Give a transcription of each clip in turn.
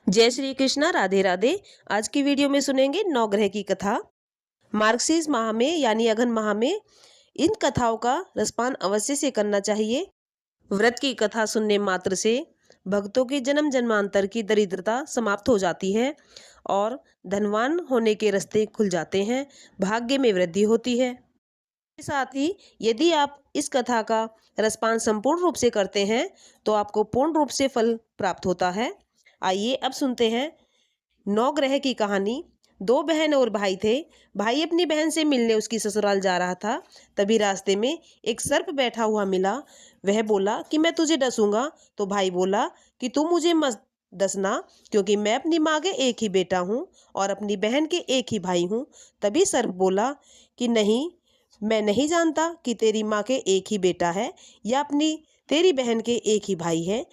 जय श्री कृष्णा, राधे राधे। आज की वीडियो में सुनेंगे नवग्रह की कथा। मार्गशीर्ष माह में यानी अघन माह में इन कथाओं का रसपान अवश्य से करना चाहिए। व्रत की कथा सुनने मात्र से भक्तों की जन्म जन्मांतर की दरिद्रता समाप्त हो जाती है और धनवान होने के रास्ते खुल जाते हैं, भाग्य में वृद्धि होती है। साथ ही यदि आप इस कथा का रसपान संपूर्ण रूप से करते हैं तो आपको पूर्ण रूप से फल प्राप्त होता है। आइए अब सुनते हैं नवग्रह की कहानी। दो बहन और भाई थे। भाई अपनी बहन से मिलने उसकी ससुराल जा रहा था। तभी रास्ते में एक सर्प बैठा हुआ मिला। वह बोला कि मैं तुझे डसूंगा। तो भाई बोला कि तू मुझे मत डसना, क्योंकि मैं अपनी माँ के एक ही बेटा हूँ और अपनी बहन के एक ही भाई हूँ। तभी सर्प बोला कि नहीं, मैं नहीं जानता कि तेरी माँ के एक ही बेटा है या अपनी तेरी बहन के एक ही भाई है।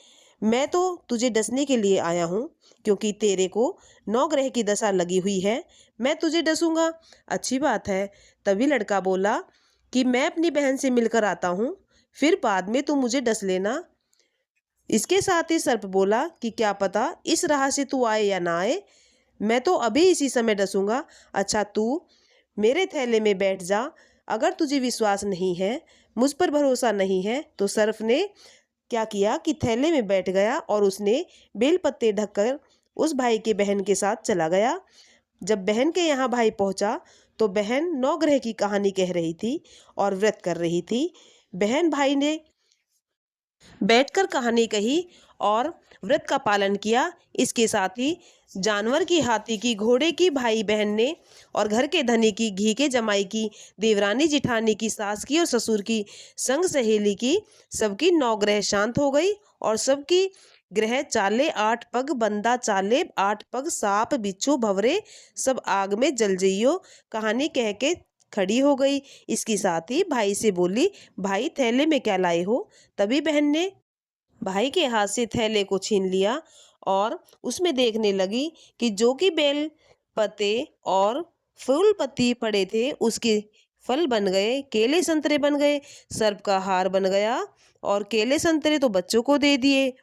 मैं तो तुझे डसने के लिए आया हूँ, क्योंकि तेरे को नवग्रह की दशा लगी हुई है। मैं तुझे डसूंगा। अच्छी बात है। तभी लड़का बोला कि मैं अपनी बहन से मिलकर आता हूँ, फिर बाद में तू मुझे डस लेना। इसके साथ ही सर्प बोला कि क्या पता इस राह से तू आए या ना आए, मैं तो अभी इसी समय डसूंगा। अच्छा, तू मेरे थैले में बैठ जा। अगर तुझे विश्वास नहीं है, मुझ पर भरोसा नहीं है, तो सर्प ने क्या किया कि थैले में बैठ गया और उसने बेलपत्ते ढककर उस भाई के बहन के साथ चला गया। जब बहन के यहाँ भाई पहुंचा तो बहन नवग्रह की कहानी कह रही थी और व्रत कर रही थी। बहन भाई ने बैठकर कहानी कही और व्रत का पालन किया। इसके साथ ही जानवर की, हाथी की, घोड़े की, भाई बहन ने और घर के धनी की, घी के जमाई की, देवरानी जिठानी की, सास की और ससुर की, संग सहेली की, सबकी नवग्रह शांत हो गई और सबकी ग्रह चाले 8 पग, बंदा चाले 8 पग, सांप बिच्छू भवरे सब आग में जल जइयो कहानी कह के खड़ी हो गई। इसके साथ ही भाई से बोली, भाई थैले में क्या लाए हो? तभी बहन ने भाई के हाथ से थैले को छीन लिया और उसमें देखने लगी कि जो कि बेल पत्ते और फूल पत्ती पड़े थे उसके फल बन गए, केले संतरे बन गए, सर्प का हार बन गया और केले संतरे तो बच्चों को दे दिए।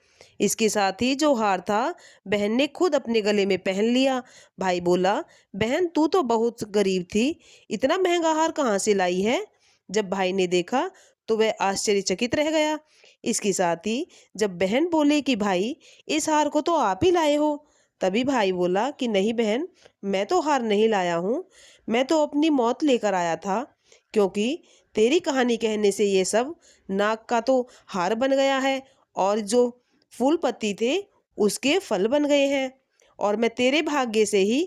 इसके साथ ही जो हार था बहन ने खुद अपने गले में पहन लिया। भाई बोला, बहन तू तो बहुत गरीब थी, इतना महंगा हार कहाँ से लाई है? जब भाई ने देखा तो वह आश्चर्यचकित रह गया। इसके साथ ही जब बहन बोली कि भाई इस हार को तो आप ही लाए हो, तभी भाई बोला कि नहीं बहन, मैं तो हार नहीं लाया हूँ, मैं तो अपनी मौत लेकर आया था, क्योंकि तेरी कहानी कहने से ये सब नाक का तो हार बन गया है और जो फूल पत्ती थे उसके फल बन गए हैं और मैं तेरे भाग्य से ही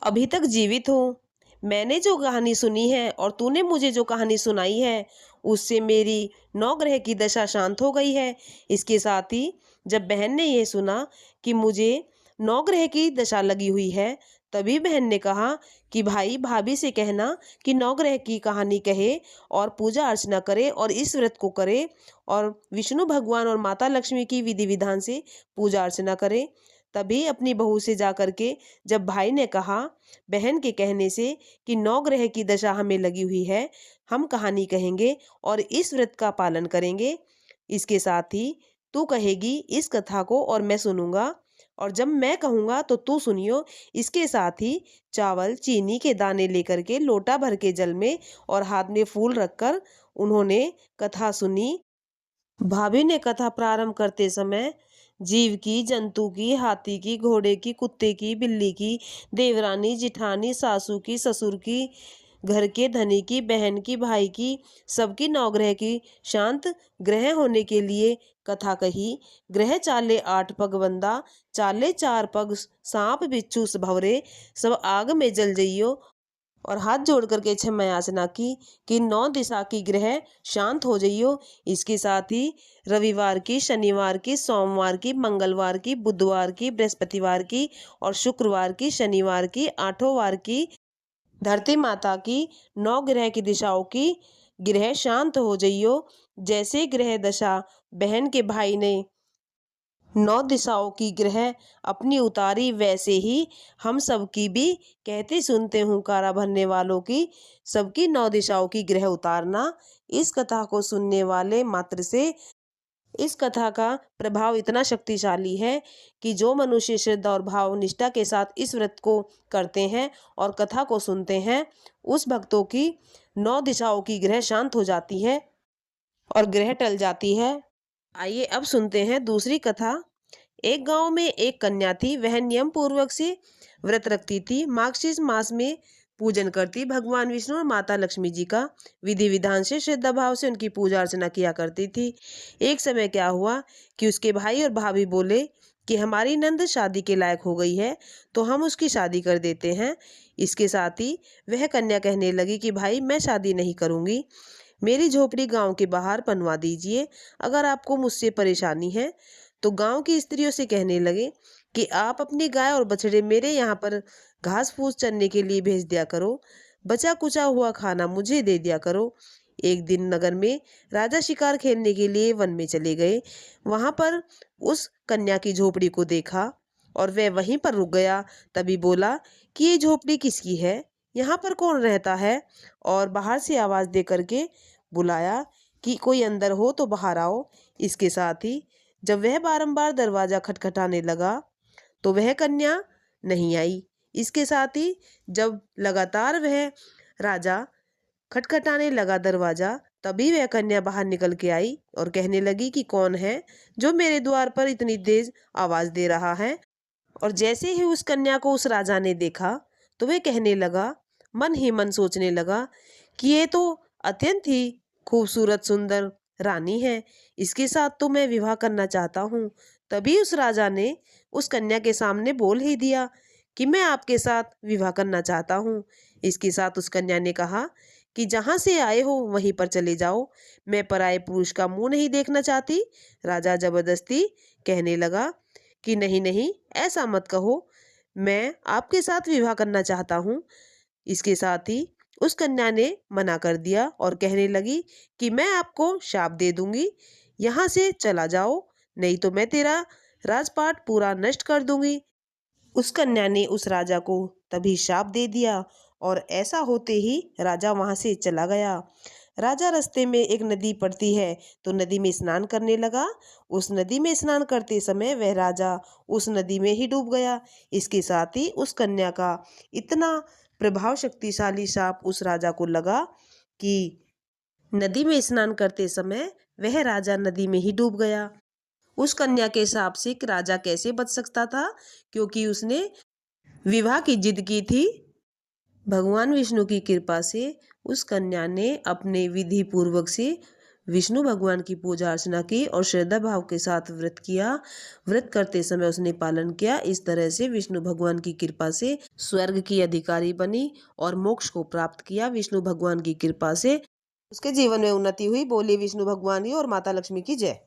अभी तक जीवित हूँ। मैंने जो कहानी सुनी है और तूने मुझे जो कहानी सुनाई है उससे मेरी नवग्रह की दशा शांत हो गई है। इसके साथ ही जब बहन ने यह सुना कि मुझे नवग्रह की दशा लगी हुई है, तभी बहन ने कहा कि भाई भाभी से कहना कि नवग्रह की कहानी कहे और पूजा अर्चना करे और इस व्रत को करे और विष्णु भगवान और माता लक्ष्मी की विधि विधान से पूजा अर्चना करे। तभी अपनी बहू से जा करके जब भाई ने कहा बहन के कहने से कि नवग्रह की दशा हमें लगी हुई है, हम कहानी कहेंगे और इस व्रत का पालन करेंगे। इसके साथ ही तू कहेगी इस कथा को और मैं सुनूंगा, और जब मैं कहूँगा तो तू सुनियो। इसके साथ ही चावल चीनी के दाने लेकर के लोटा भर के जल में और हाथ में फूल रखकर उन्होंने कथा सुनी। भाभी ने कथा प्रारंभ करते समय जीव की, जंतु की, हाथी की, घोड़े की, कुत्ते की, बिल्ली की, देवरानी जिठानी, सासू की, ससुर की, घर के धनी की, बहन की, भाई की, सबकी नवग्रह की शांत ग्रह होने के लिए कथा कही। ग्रह चाले 8 पग, बंदा चाले 4 पग, सांप बिच्छू भवरे सब आग में जल जइयो और हाथ जोड़ करके क्षमा याचना की कि 9 दिशा की ग्रह शांत हो जाइयो। इसके साथ ही रविवार की, शनिवार की, सोमवार की, मंगलवार की, बुधवार की, बृहस्पतिवार की और शुक्रवार की, शनिवार की, 8 वार की, धरती माता की 9 ग्रह की दिशाओं की ग्रह शांत हो जाइयो। जैसे ग्रह दशा बहन के भाई ने 9 दिशाओं की ग्रह अपनी उतारी, वैसे ही हम सबकी भी कहते सुनते हुंकारा भरने वालों की सबकी 9 दिशाओं की ग्रह उतारना। इस कथा को सुनने वाले मात्र से इस कथा का प्रभाव इतना शक्तिशाली है कि जो मनुष्य श्रद्धा और भाव निष्ठा के साथ इस व्रत को करते हैं और कथा को सुनते हैं, उस भक्तों की 9 दिशाओं की ग्रह शांत हो जाती है और ग्रह टल जाती है। आइए अब सुनते हैं दूसरी कथा। एक गांव में एक कन्या थी। वह नियम पूर्वक से व्रत रखती थी। मार्गशीर्ष मास में पूजन करती, भगवान विष्णु और माता लक्ष्मी जी का विधि विधान से श्रद्धा भाव से उनकी पूजा अर्चना किया करती थी। एक समय क्या हुआ कि उसके भाई और भाभी बोले कि हमारी नंद शादी के लायक हो गई है, तो हम उसकी शादी कर देते हैं। इसके साथ ही वह कन्या कहने लगी कि भाई, मैं शादी नहीं करूंगी, मेरी झोपड़ी गांव के बाहर बनवा दीजिए। अगर आपको मुझसे परेशानी है तो गांव की स्त्रियों से कहने लगे कि आप अपनी गाय और बछड़े मेरे यहाँ पर घास फूस चरने के लिए भेज दिया करो, बचा कुचा हुआ खाना मुझे दे दिया करो। एक दिन नगर में राजा शिकार खेलने के लिए वन में चले गए। वहां पर उस कन्या की झोपड़ी को देखा और वह वहीं पर रुक गया। तभी बोला कि ये झोपड़ी किसकी है, यहाँ पर कौन रहता है? और बाहर से आवाज दे करके बुलाया कि कोई अंदर हो तो बाहर आओ। इसके साथ ही जब वह बारंबार दरवाजा खटखटाने लगा तो वह कन्या नहीं आई। इसके साथ ही जब लगातार वह राजा खटखटाने लगा दरवाजा, तभी वह कन्या बाहर निकल के आई और कहने लगी कि कौन है जो मेरे द्वार पर इतनी तेज आवाज दे रहा है। और जैसे ही उस कन्या को उस राजा ने देखा तो वह कहने लगा, मन ही मन सोचने लगा कि ये तो अत्यंत ही खूबसूरत सुंदर रानी है, इसके साथ तो मैं विवाह करना चाहता हूँ। तभी उस राजा ने उस कन्या के सामने बोल ही दिया कि मैं आपके साथ विवाह करना चाहता हूँ। इसके साथ उस कन्या ने कहा कि जहाँ से आए हो वहीं पर चले जाओ, मैं पराये पुरुष का मुंह नहीं देखना चाहती। राजा जबरदस्ती कहने लगा कि नहीं नहीं, ऐसा मत कहो, मैं आपके साथ विवाह करना चाहता हूँ। इसके साथ ही उस कन्या ने मना कर दिया और कहने लगी कि मैं आपको शाप दे दूंगी, यहाँ से चला जाओ, नहीं तो मैं तेरा राजपाट पूरा नष्ट कर दूंगी। उस कन्या ने उस राजा को तभी शाप दे दिया और ऐसा होते ही राजा वहां से चला गया। राजा रास्ते में एक नदी पड़ती है तो नदी में स्नान करने लगा। उस नदी में स्नान करते समय वह राजा उस नदी में ही डूब गया। इसके साथ ही उस कन्या का इतना प्रभाव शक्तिशाली शाप उस राजा को लगा कि नदी में स्नान करते समय वह राजा नदी में ही डूब गया। उस कन्या के शाप से राजा कैसे बच सकता था, क्योंकि उसने विवाह की जिद की थी। भगवान विष्णु की कृपा से उस कन्या ने अपने विधि पूर्वक से विष्णु भगवान की पूजा अर्चना की और श्रद्धा भाव के साथ व्रत किया। व्रत करते समय उसने पालन किया। इस तरह से विष्णु भगवान की कृपा से स्वर्ग की अधिकारी बनी और मोक्ष को प्राप्त किया। विष्णु भगवान की कृपा से उसके जीवन में उन्नति हुई। बोले विष्णु भगवान की और माता लक्ष्मी की जय।